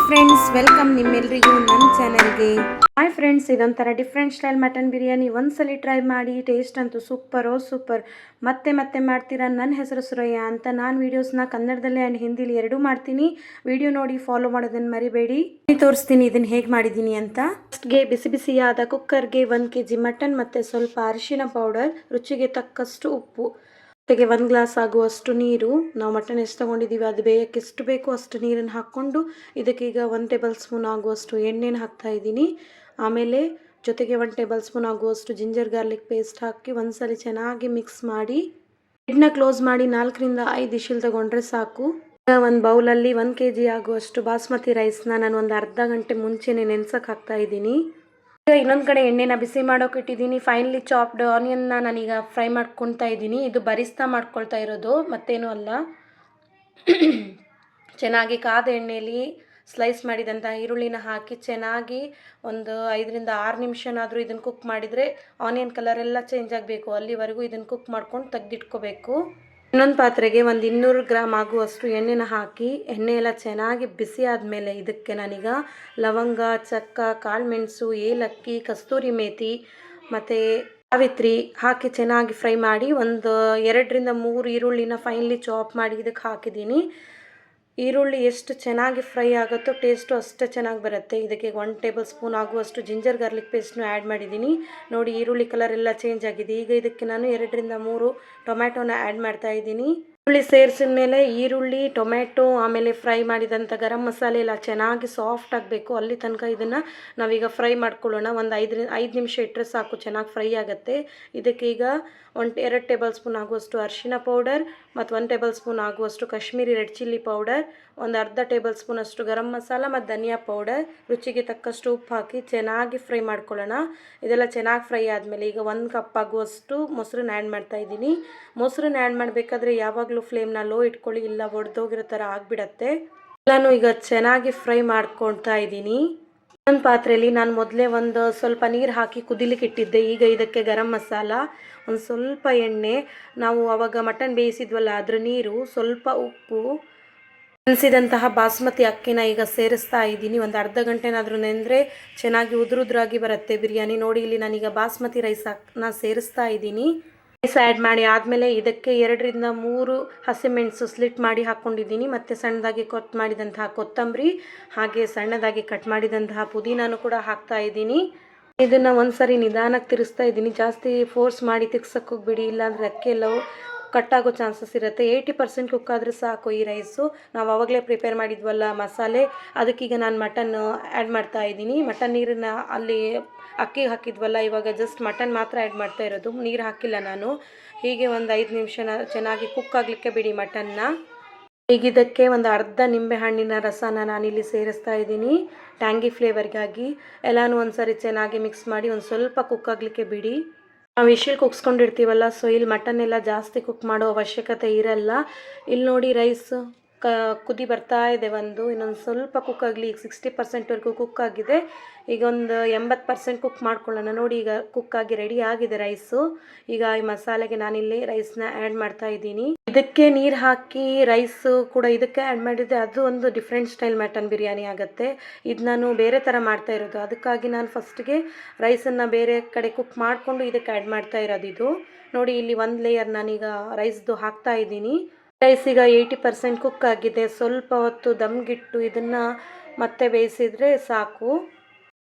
Friends, welcome ನಿಮ್ಮೆಲ್ಲರಿಗೂ ನನ್ನ ಚಾನೆಲ್ಗೆ. ಹಾಯ್ ಫ್ರೆಂಡ್ಸ್, ಇದೊಂಥರ ಡಿಫ್ರೆಂಟ್ ಸ್ಟೈಲ್ ಮಟನ್ ಬಿರಿಯಾನಿ. ಒಂದ್ಸಲಿ ಟ್ರೈ ಮಾಡಿ, ಟೇಸ್ಟ್ ಅಂತೂ ಸೂಪರ್. ಮತ್ತೆ ಮಾಡ್ತೀರಾ. ನನ್ನ ಹೆಸರು ಸುರಯ್ಯ ಅಂತ. ನಾನು ವೀಡಿಯೋಸ್ನ ಕನ್ನಡದಲ್ಲೇ ಆ್ಯಂಡ್ ಹಿಂದಿಲಿ ಎರಡೂ ಮಾಡ್ತೀನಿ. ವಿಡಿಯೋ ನೋಡಿ ಫಾಲೋ ಮಾಡೋದನ್ನು ಮರಿಬೇಡಿ. ತೋರಿಸ್ತೀನಿ ಇದನ್ನು ಹೇಗೆ ಮಾಡಿದ್ದೀನಿ ಅಂತ. ಫಸ್ಟ್ಗೆ ಬಿಸಿಯಾದ ಕುಕ್ಕರ್ಗೆ 1 kg ಮಟನ್ ಮತ್ತು ಸ್ವಲ್ಪ ಅರಿಶಿನ ಪೌಡರ್, ರುಚಿಗೆ ತಕ್ಕಷ್ಟು ಉಪ್ಪು, ಜೊತೆಗೆ 1 ಗ್ಲಾಸ್ ಆಗುವಷ್ಟು ನೀರು. ನಾವು ಮಟನ್ ಎಷ್ಟು ತೊಗೊಂಡಿದ್ದೀವಿ ಅದು ಬೇಯಕ್ಕೆ ಎಷ್ಟು ಬೇಕೋ ಅಷ್ಟು ನೀರನ್ನು ಹಾಕ್ಕೊಂಡು ಇದಕ್ಕೀಗ 1 ಟೇಬಲ್ ಸ್ಪೂನ್ ಆಗುವಷ್ಟು ಎಣ್ಣೆನ ಹಾಕ್ತಾ ಇದ್ದೀನಿ. ಆಮೇಲೆ ಜೊತೆಗೆ 1 ಟೇಬಲ್ ಸ್ಪೂನ್ ಆಗುವಷ್ಟು ಜಿಂಜರ್ ಗಾರ್ಲಿಕ್ ಪೇಸ್ಟ್ ಹಾಕಿ ಒಂದ್ಸಲಿ ಚೆನ್ನಾಗಿ ಮಿಕ್ಸ್ ಮಾಡಿ ಲಿಡ್ನ ಕ್ಲೋಸ್ ಮಾಡಿ 4 ರಿಂದ 5 ವಿಷಲ್ ತಗೊಂಡ್ರೆ ಸಾಕು. ಒಂದು ಬೌಲಲ್ಲಿ 1 kg ಆಗುವಷ್ಟು ಬಾಸ್ಮತಿ ರೈಸ್ನ ನಾನು ಒಂದು ಅರ್ಧ ಗಂಟೆ ಮುಂಚೆನೇ ನೆನೆಸಕ್ಕೆ ಹಾಕ್ತಾ ಇದ್ದೀನಿ. ಇನ್ನೊಂದು ಕಡೆ ಎಣ್ಣೆನ ಬಿಸಿ ಮಾಡೋಕೆ ಇಟ್ಟಿದ್ದೀನಿ. ಫೈನಲಿ ಚಾಪ್ಡ್ ಆನಿಯನ್ನ ನಾನೀಗ ಫ್ರೈ ಮಾಡ್ಕೊಳ್ತಾ ಇದ್ದೀನಿ. ಇದು ಬರಿಸ್ತಾ ಮಾಡ್ಕೊಳ್ತಾ ಇರೋದು, ಮತ್ತೇನೂ ಅಲ್ಲ. ಚೆನ್ನಾಗಿ ಕಾದ ಎಣ್ಣೆಯಲ್ಲಿ ಸ್ಲೈಸ್ ಮಾಡಿದಂಥ ಈರುಳ್ಳಿನ ಹಾಕಿ ಚೆನ್ನಾಗಿ ಒಂದು 5 ರಿಂದ 6 ನಿಮಿಷನಾದರೂ ಇದನ್ನು ಕುಕ್ ಮಾಡಿದರೆ ಆನಿಯನ್ ಕಲರ್ ಎಲ್ಲ ಚೇಂಜ್ ಆಗಬೇಕು. ಅಲ್ಲಿವರೆಗೂ ಇದನ್ನು ಕುಕ್ ಮಾಡ್ಕೊಂಡು ತೆಗೆದಿಟ್ಕೋಬೇಕು. ಇನ್ನೊಂದು ಪಾತ್ರೆಗೆ ಒಂದು 200 ಗ್ರಾಮ್ ಆಗುವಷ್ಟು ಎಣ್ಣೆನ ಹಾಕಿ ಎಣ್ಣೆ ಎಲ್ಲ ಚೆನ್ನಾಗಿ ಬಿಸಿ ಆದಮೇಲೆ ಇದಕ್ಕೆ ನಾನೀಗ ಲವಂಗ, ಚಕ್ಕ, ಕಾಳುಮೆಣಸು, ಏಲಕ್ಕಿ, ಕಸ್ತೂರಿ ಮೇಥಿ ಮತ್ತು ಸಾವಿತ್ರಿ ಹಾಕಿ ಚೆನ್ನಾಗಿ ಫ್ರೈ ಮಾಡಿ ಒಂದು 2 ರಿಂದ 3 ಈರುಳ್ಳಿನ ಫೈನ್ಲಿ ಚಾಪ್ ಮಾಡಿ ಇದಕ್ಕೆ ಹಾಕಿದ್ದೀನಿ. ಈರುಳ್ಳಿ ಎಷ್ಟು ಚೆನ್ನಾಗಿ ಫ್ರೈ ಆಗುತ್ತೋ ಟೇಸ್ಟು ಅಷ್ಟೇ ಚೆನ್ನಾಗಿ ಬರುತ್ತೆ. ಇದಕ್ಕೆ 1 ಟೇಬಲ್ ಸ್ಪೂನ್ ಆಗುವಷ್ಟು ಜಿಂಜರ್ ಗಾರ್ಲಿಕ್ ಪೇಸ್ಟ್ನು ಆ್ಯಡ್ ಮಾಡಿದ್ದೀನಿ. ನೋಡಿ, ಈರುಳ್ಳಿ ಕಲರ್ ಎಲ್ಲ ಚೇಂಜ್ ಆಗಿದೆ. ಈಗ ಇದಕ್ಕೆ ನಾನು 2 ರಿಂದ 3 ಟೊಮ್ಯಾಟೋನ ಆ್ಯಡ್ ಮಾಡ್ತಾ ಇದ್ದೀನಿ. ಈರುಳ್ಳಿ ಸೇರಿಸಿದ ಮೇಲೆ ಈರುಳ್ಳಿ, ಟೊಮ್ಯಾಟೊ, ಆಮೇಲೆ ಫ್ರೈ ಮಾಡಿದಂಥ ಗರಂ ಮಸಾಲೆ ಎಲ್ಲ ಚೆನ್ನಾಗಿ ಸಾಫ್ಟ್ ಆಗಬೇಕು. ಅಲ್ಲಿ ತನಕ ಇದನ್ನು ನಾವೀಗ ಫ್ರೈ ಮಾಡ್ಕೊಳ್ಳೋಣ. ಒಂದು 5 ನಿಮಿಷ ಇಟ್ಟರೆ ಸಾಕು, ಚೆನ್ನಾಗಿ ಫ್ರೈ ಆಗುತ್ತೆ. ಇದಕ್ಕೆ ಈಗ 2 ಟೇಬಲ್ ಸ್ಪೂನ್ ಆಗುವಷ್ಟು ಅರಿಶಿನ ಪೌಡರ್ ಮತ್ತು 1 ಟೇಬಲ್ ಸ್ಪೂನ್ ಆಗುವಷ್ಟು ಕಾಶ್ಮೀರಿ ರೆಡ್ ಚಿಲ್ಲಿ ಪೌಡರ್, ಒಂದು ಅರ್ಧ ಟೇಬಲ್ ಸ್ಪೂನ್ ಅಷ್ಟು ಗರಂ ಮಸಾಲ ಮತ್ತು ಧನಿಯಾ ಪೌಡರ್, ರುಚಿಗೆ ತಕ್ಕಷ್ಟು ಉಪ್ಪು ಹಾಕಿ ಚೆನ್ನಾಗಿ ಫ್ರೈ ಮಾಡ್ಕೊಳ್ಳೋಣ. ಇದೆಲ್ಲ ಚೆನ್ನಾಗಿ ಫ್ರೈ ಆದಮೇಲೆ ಈಗ 1 ಕಪ್ ಆಗುವಷ್ಟು ಮೊಸರನ್ನ ಆ್ಯಡ್ ಮಾಡ್ತಾ ಇದ್ದೀನಿ. ಮೊಸರನ್ನ ಆ್ಯಡ್ ಮಾಡಬೇಕಾದ್ರೆ ಯಾವಾಗಲೂ ಫ್ಲೇಮ್ನ ಲೋ ಇಟ್ಕೊಳ್ಳಿ, ಇಲ್ಲ ಒಡೆದೋಗಿರೋ ಥರ ಆಗಿಬಿಡತ್ತೆ. ಎಲ್ಲನೂ ಈಗ ಚೆನ್ನಾಗಿ ಫ್ರೈ ಮಾಡ್ಕೊಳ್ತಾ ಇದ್ದೀನಿ. ಒಂದು ಪಾತ್ರೆಯಲ್ಲಿ ನಾನು ಮೊದಲೇ ಒಂದು ಸ್ವಲ್ಪ ನೀರು ಹಾಕಿ ಕುದಿಲಿಕ್ಕೆ ಇಟ್ಟಿದ್ದೆ. ಈಗ ಇದಕ್ಕೆ ಗರಂ ಮಸಾಲ, ಒಂದು ಸ್ವಲ್ಪ ಎಣ್ಣೆ, ನಾವು ಆವಾಗ ಮಟನ್ ಬೇಯಿಸಿದ್ವಲ್ಲ ಅದರ ನೀರು, ಸ್ವಲ್ಪ ಉಪ್ಪು, ನೆನೆಸಿದಂತಹ ಬಾಸ್ಮತಿ ಅಕ್ಕಿನ ಈಗ ಸೇರಿಸ್ತಾ ಇದ್ದೀನಿ. ಒಂದು ಅರ್ಧ ಗಂಟೆನಾದರೂ ನೆನೆದ್ರೆ ಚೆನ್ನಾಗಿ ಉದುರಾಗಿ ಬರುತ್ತೆ ಬಿರಿಯಾನಿ. ನೋಡಿ, ಇಲ್ಲಿ ನಾನೀಗ ಬಾಸ್ಮತಿ ರೈಸನ್ನ ಸೇರಿಸ್ತಾ ಇದ್ದೀನಿ. ರೈಸ್ ಆ್ಯಡ್ ಮಾಡಿ ಆದಮೇಲೆ ಇದಕ್ಕೆ 2 ರಿಂದ 3 ಹಸಿಮೆಣಸು ಸ್ಲಿಟ್ ಮಾಡಿ ಹಾಕ್ಕೊಂಡಿದ್ದೀನಿ. ಮತ್ತು ಸಣ್ಣದಾಗಿ ಕಟ್ ಮಾಡಿದಂತಹ ಕೊತ್ತಂಬರಿ, ಹಾಗೆ ಸಣ್ಣದಾಗಿ ಕಟ್ ಮಾಡಿದಂತಹ ಪುದೀನಾನು ಕೂಡ ಹಾಕ್ತಾ ಇದ್ದೀನಿ. ಇದನ್ನು ಒಂದ್ಸರಿ ನಿಧಾನಕ್ಕೆ ತಿರುಗಿಸ್ತಾ ಇದ್ದೀನಿ. ಜಾಸ್ತಿ ಫೋರ್ಸ್ ಮಾಡಿ ತಿರ್ಗ್ಸಕ್ಕೆ ಹೋಗ್ಬಿಡಿ, ಇಲ್ಲಾಂದರೆ ಅಕ್ಕಿ ಎಲ್ಲವೂ ಕಟ್ಟಾಗೋ ಚಾನ್ಸಸ್ ಇರುತ್ತೆ. 80% ಕುಕ್ ಆದರೆ ಸಾಕು ಈ ರೈಸು. ನಾವು ಆವಾಗಲೇ ಪ್ರಿಪೇರ್ ಮಾಡಿದ್ವಲ್ಲ ಮಸಾಲೆ, ಅದಕ್ಕೀಗ ನಾನು ಮಟನ್ ಆ್ಯಡ್ ಮಾಡ್ತಾ ಇದ್ದೀನಿ. ಮಟನ್ ನೀರನ್ನು ಅಲ್ಲಿ ಅಕ್ಕಿಗೆ ಹಾಕಿದ್ವಲ್ಲ, ಇವಾಗ ಜಸ್ಟ್ ಮಟನ್ ಮಾತ್ರ ಆ್ಯಡ್ ಮಾಡ್ತಾ ಇರೋದು, ನೀರು ಹಾಕಿಲ್ಲ ನಾನು. ಹೀಗೆ ಒಂದು 5 ನಿಮಿಷ ಚೆನ್ನಾಗಿ ಕುಕ್ ಆಗಲಿಕ್ಕೆ ಬಿಡಿ ಮಟನ್ನ. ಈಗ ಇದಕ್ಕೆ ಒಂದು ಅರ್ಧ ನಿಂಬೆಹಣ್ಣಿನ ರಸನ ನಾನಿಲ್ಲಿ ಸೇರಿಸ್ತಾ ಇದ್ದೀನಿ ಟ್ಯಾಂಗಿ ಫ್ಲೇವರ್ಗಾಗಿ. ಎಲ್ಲನೂ ಒಂದ್ಸರಿ ಚೆನ್ನಾಗಿ ಮಿಕ್ಸ್ ಮಾಡಿ ಒಂದು ಸ್ವಲ್ಪ ಕುಕ್ ಆಗಲಿಕ್ಕೆ ಬಿಡಿ. ನಾವು ವಿಶಿಲ್ ಕುಗ್ಸ್ಕೊಂಡಿರ್ತೀವಲ್ಲ, ಸೊ ಇಲ್ಲಿ ಮಟನ್ ಎಲ್ಲ ಜಾಸ್ತಿ ಕುಕ್ ಮಾಡೋ ಅವಶ್ಯಕತೆ ಇರಲ್ಲ. ಇಲ್ಲಿ ನೋಡಿ, ರೈಸ್ ಕುದಿ ಬರ್ತಾ ಇದೆ. ಇನ್ನೊಂದು ಸ್ವಲ್ಪ ಕುಕ್ ಆಗಲಿ. ಈಗ 60%ವರೆಗೂ ಕುಕ್ ಆಗಿದೆ. ಈಗ ಒಂದು 80% ಕುಕ್ ಮಾಡ್ಕೊಳ್ಳೋಣ. ನೋಡಿ, ಈಗ ಕುಕ್ ಆಗಿ ರೆಡಿ ಆಗಿದೆ ರೈಸು. ಈಗ ಈ ಮಸಾಲೆಗೆ ನಾನಿಲ್ಲಿ ರೈಸ್ನ ಆ್ಯಡ್ ಮಾಡ್ತಾ ಇದ್ದೀನಿ. ಇದಕ್ಕೆ ನೀರು ಹಾಕಿ ರೈಸು ಕೂಡ ಇದಕ್ಕೆ ಆ್ಯಡ್ ಮಾಡಿದ್ದೆ, ಅದು ಒಂದು ಡಿಫ್ರೆಂಟ್ ಸ್ಟೈಲ್ ಮಟನ್ ಬಿರಿಯಾನಿ ಆಗುತ್ತೆ. ಇದು ನಾನು ಬೇರೆ ಥರ ಮಾಡ್ತಾ ಇರೋದು, ಅದಕ್ಕಾಗಿ ನಾನು ಫಸ್ಟ್ಗೆ ರೈಸನ್ನು ಬೇರೆ ಕಡೆ ಕುಕ್ ಮಾಡಿಕೊಂಡು ಇದಕ್ಕೆ ಆ್ಯಡ್ ಮಾಡ್ತಾ ಇರೋದು. ಇದು ನೋಡಿ, ಇಲ್ಲಿ 1 ಲೇಯರ್ ನಾನೀಗ ರೈಸ್ದು ಹಾಕ್ತಾ ಇದ್ದೀನಿ. ರೈಸ್ ಈಗ 80% ಕುಕ್ ಆಗಿದೆ. ಸ್ವಲ್ಪ ಹೊತ್ತು ದಮ್ಗಿಟ್ಟು ಇದನ್ನು ಮತ್ತೆ ಬೇಯಿಸಿದರೆ ಸಾಕು.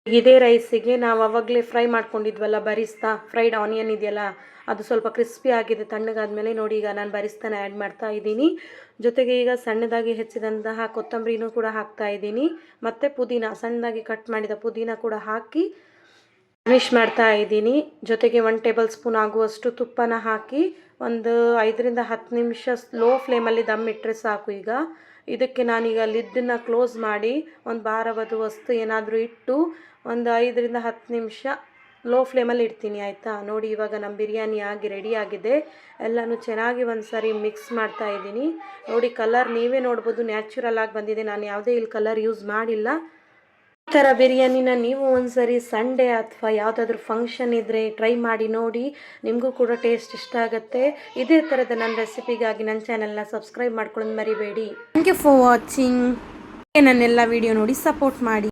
ಇದೇ ರೈಸಿಗೆ ನಾವು ಆವಾಗಲೇ ಫ್ರೈ ಮಾಡ್ಕೊಂಡಿದ್ವಲ್ಲ ಬರಿಸ್ತಾ, ಫ್ರೈಡ್ ಆನಿಯನ್ ಇದೆಯಲ್ಲ, ಅದು ಸ್ವಲ್ಪ ಕ್ರಿಸ್ಪಿ ಆಗಿದೆ. ತಣ್ಣಗಾದ್ಮೇಲೆ ನೋಡಿ, ಈಗ ನಾನು ಬರಿಸ್ತಾನೆ ಆ್ಯಡ್ ಮಾಡ್ತಾ ಇದ್ದೀನಿ. ಜೊತೆಗೆ ಈಗ ಸಣ್ಣದಾಗಿ ಹೆಚ್ಚಿದಂತಹ ಕೊತ್ತಂಬರಿನೂ ಕೂಡ ಹಾಕ್ತಾ ಇದ್ದೀನಿ. ಮತ್ತು ಪುದೀನ, ಸಣ್ಣದಾಗಿ ಕಟ್ ಮಾಡಿದ ಪುದೀನ ಕೂಡ ಹಾಕಿ ಗಾರ್ನಿಷ್ ಮಾಡ್ತಾ ಇದ್ದೀನಿ. ಜೊತೆಗೆ 1 ಟೇಬಲ್ ಸ್ಪೂನ್ ಆಗುವಷ್ಟು ತುಪ್ಪನ ಹಾಕಿ ಒಂದು 5 ರಿಂದ 10 ನಿಮಿಷ ಲೋ ಫ್ಲೇಮಲ್ಲಿ ದಮ್ ಇಟ್ಟರೆ ಸಾಕು. ಈಗ ಇದಕ್ಕೆ ನಾನೀಗ ಲಿಡ್ಡನ್ನು ಕ್ಲೋಸ್ ಮಾಡಿ ಒಂದು ಭಾರವಾದ ವಸ್ತು ಏನಾದರೂ ಇಟ್ಟು ಒಂದು 5 ರಿಂದ 10 ನಿಮಿಷ ಲೋ ಫ್ಲೇಮಲ್ಲಿ ಇಡ್ತೀನಿ, ಆಯಿತಾ. ನೋಡಿ, ಇವಾಗ ನಮ್ಮ ಬಿರಿಯಾನಿ ಆಗಿ ರೆಡಿ ಆಗಿದೆ. ಎಲ್ಲನೂ ಚೆನ್ನಾಗಿ ಒಂದು ಸಾರಿ ಮಿಕ್ಸ್ ಮಾಡ್ತಾ ಇದ್ದೀನಿ. ನೋಡಿ, ಕಲರ್ ನೀವೇ ನೋಡ್ಬೋದು, ನ್ಯಾಚುರಲ್ ಆಗಿ ಬಂದಿದೆ. ನಾನು ಯಾವುದೇ ಇಲ್ಲಿ ಕಲರ್ ಯೂಸ್ ಮಾಡಿಲ್ಲ. ಈ ಥರ ಬಿರಿಯಾನಿನ ನೀವು ಒಂದ್ಸರಿ ಸಂಡೇ ಅಥವಾ ಯಾವುದಾದ್ರೂ ಫಂಕ್ಷನ್ ಇದ್ದರೆ ಟ್ರೈ ಮಾಡಿ ನೋಡಿ, ನಿಮಗೂ ಕೂಡ ಟೇಸ್ಟ್ ಇಷ್ಟ ಆಗುತ್ತೆ. ಇದೇ ಥರದ ನನ್ನ ರೆಸಿಪಿಗಾಗಿ ನನ್ನ ಚಾನಲ್ನ ಸಬ್ಸ್ಕ್ರೈಬ್ ಮಾಡ್ಕೊಳ್ಳೋದು ಮರಿಬೇಡಿ. Thank you for watching. ನನ್ನೆಲ್ಲ ವಿಡಿಯೋ ನೋಡಿ ಸಪೋರ್ಟ್ ಮಾಡಿ.